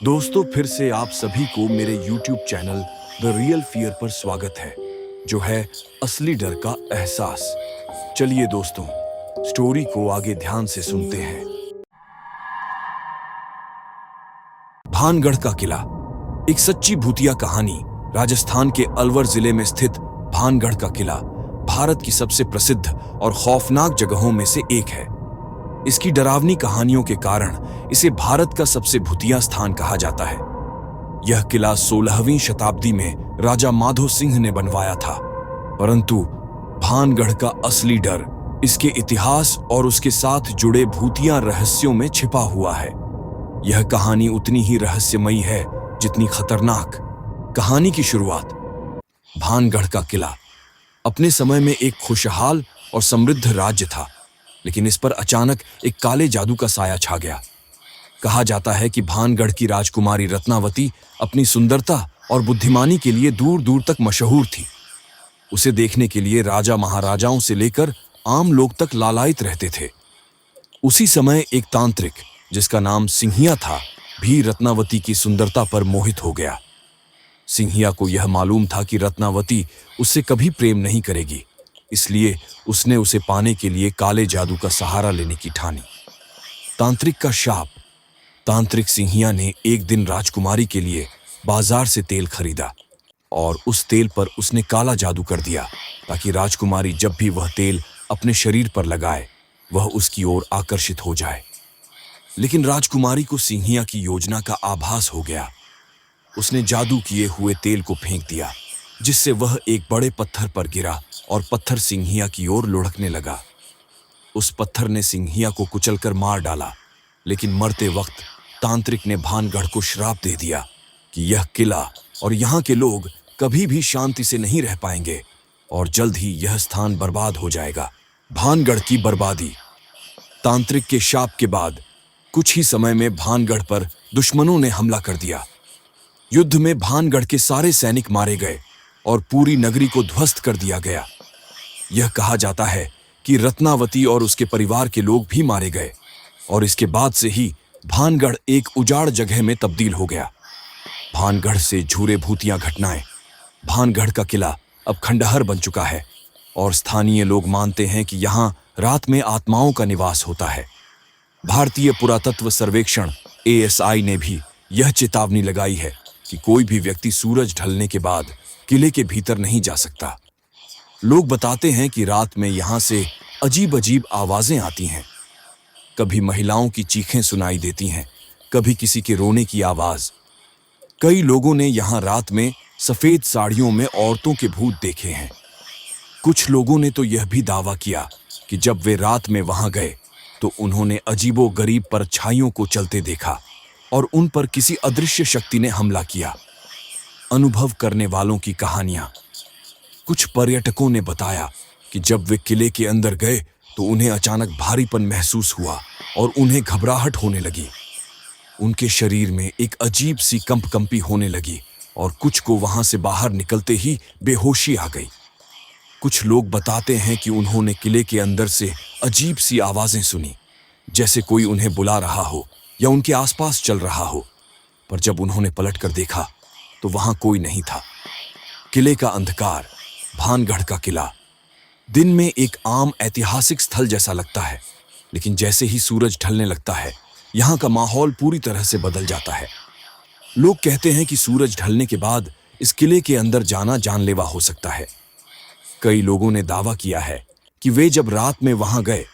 दोस्तों, फिर से आप सभी को मेरे YouTube channel the real fear पर स्वागत है, जो है असली डर का एहसास। चलिए दोस्तों, स्टोरी को आगे ध्यान से सुनते हैं। भानगढ़ का किला, एक सच्ची भूतिया कहानी। राजस्थान के अलवर जिले में स्थित भानगढ़ का किला भारत की सबसे प्रसिद्ध और खौफनाक जगहों में से एक है। इसकी डरावनी कहानियों के कारण इसे भारत का सबसे भूतिया स्थान कहा जाता है। यह किला 16वीं शताब्दी में राजा माधो सिंह ने बनवाया था, परंतु भानगढ़ का असली डर इसके इतिहास और उसके साथ जुड़े भूतिया रहस्यों में छिपा हुआ है। यह कहानी उतनी ही रहस्यमयी है जितनी खतरनाक। कहानी की शुरुआत। भानगढ़ का किला अपने समय में एक खुशहाल और समृद्ध राज्य था, लेकिन इस पर अचानक एक काले जादू का साया छा गया। कहा जाता है कि भानगढ़ की राजकुमारी रत्नावती अपनी सुंदरता और बुद्धिमानी के लिए दूर दूर तक मशहूर थी। उसे देखने के लिए राजा महाराजाओं से लेकर आम लोग तक लालायित रहते थे। उसी समय एक तांत्रिक, जिसका नाम सिंहिया था, भी रत्नावती की सुंदरता पर मोहित हो गया। सिंहिया को यह मालूम था कि रत्नावती उससे कभी प्रेम नहीं करेगी, इसलिए उसने उसे पाने के लिए काले जादू का सहारा लेने की ठानी। तांत्रिक का शाप। तांत्रिक सिंहिया ने एक दिन राजकुमारी के लिए बाजार से तेल खरीदा और उस तेल पर उसने काला जादू कर दिया, ताकि राजकुमारी जब भी वह तेल अपने शरीर पर लगाए वह उसकी ओर आकर्षित हो जाए। लेकिन राजकुमारी को सिंहिया की योजना का आभास हो गया। उसने जादू किए हुए तेल को फेंक दिया, जिससे वह एक बड़े पत्थर पर गिरा और पत्थर सिंहिया की ओर लुढ़कने लगा। उस पत्थर ने सिंहिया को कुचलकर मार डाला, लेकिन मरते वक्त तांत्रिक ने भानगढ़ को श्राप दे दिया कि यह किला और यहाँ के लोग कभी भी शांति से नहीं रह पाएंगे और जल्द ही यह स्थान बर्बाद हो जाएगा। भानगढ़ की बर्बादी। तांत्रिक के शाप के बाद कुछ ही समय में भानगढ़ पर दुश्मनों ने हमला कर दिया। युद्ध में भानगढ़ के सारे सैनिक मारे गए और पूरी नगरी को ध्वस्त कर दिया गया। यह कहा जाता है कि रत्नावती और उसके परिवार के लोग भी मारे गए और इसके बाद से ही भानगढ़ एक उजाड़ जगह में तब्दील हो गया। भानगढ़ से झूरे भूतिया घटनाएं। भानगढ़ का किला अब खंडहर बन चुका है और स्थानीय लोग मानते हैं कि यहाँ रात में आत्माओं का निवास होता है। भारतीय पुरातत्व सर्वेक्षण ASI ने भी यह चेतावनी लगाई है कि कोई भी व्यक्ति सूरज ढलने के बाद किले के भीतर नहीं जा सकता। लोग बताते हैं कि रात में यहां से अजीब अजीब आवाजें आती हैं। कभी महिलाओं की चीखें सुनाई देती हैं, कभी किसी के रोने की आवाज। कई लोगों ने यहां रात में सफेद साड़ियों में औरतों के भूत देखे हैं। कुछ लोगों ने तो यह भी दावा किया कि जब वे रात में वहां गए तो उन्होंने अजीबो-गरीब परछाइयों को चलते देखा और उन पर किसी अदृश्य शक्ति ने हमला किया। अनुभव करने वालों की कहानियां। कुछ पर्यटकों ने बताया कि जब वे किले के अंदर गए तो उन्हें अचानक भारीपन महसूस हुआ और उन्हें घबराहट होने लगी। उनके शरीर में एक अजीब सी कंपकंपी होने लगी और कुछ को वहां से बाहर निकलते ही बेहोशी आ गई। कुछ लोग बताते हैं कि उन्होंने किले के अंदर से अजीब सी आवाजें सुनी, जैसे कोई उन्हें बुला रहा हो या उनके आसपास चल रहा हो, पर जब उन्होंने पलटकर देखा तो वहां कोई नहीं था। किले का अंधकार। भानगढ़ का किला दिन में एक आम ऐतिहासिक स्थल जैसा लगता है, लेकिन जैसे ही सूरज ढलने लगता है यहाँ का माहौल पूरी तरह से बदल जाता है। लोग कहते हैं कि सूरज ढलने के बाद इस किले के अंदर जाना जानलेवा हो सकता है। कई लोगों ने दावा किया है कि वे जब रात में वहां गए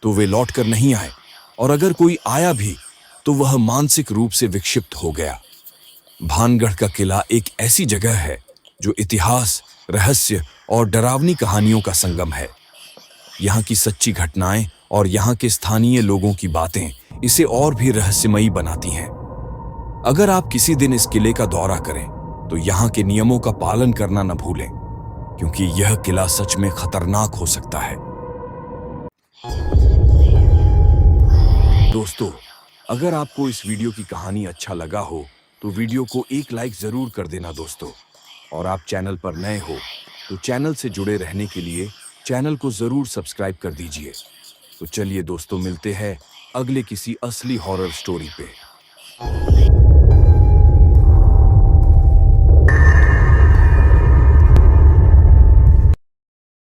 तो वे लौटकर नहीं आए, और अगर कोई आया भी तो वह मानसिक रूप से विक्षिप्त हो गया। भानगढ़ का किला एक ऐसी जगह है जो इतिहास, रहस्य और डरावनी कहानियों का संगम है। यहाँ की सच्ची घटनाएं और यहाँ के स्थानीय लोगों की बातें इसे और भी रहस्यमयी बनाती हैं। अगर आप किसी दिन इस किले का दौरा करें तो यहाँ के नियमों का पालन करना न भूलें, क्योंकि यह किला सच में खतरनाक हो सकता है। दोस्तों, अगर आपको इस वीडियो की कहानी अच्छा लगा हो तो वीडियो को एक लाइक जरूर कर देना दोस्तों, और आप चैनल पर नए हो तो चैनल से जुड़े रहने के लिए चैनल को जरूर सब्सक्राइब कर दीजिए। तो चलिए दोस्तों, मिलते हैं अगले किसी असली हॉरर स्टोरी पे।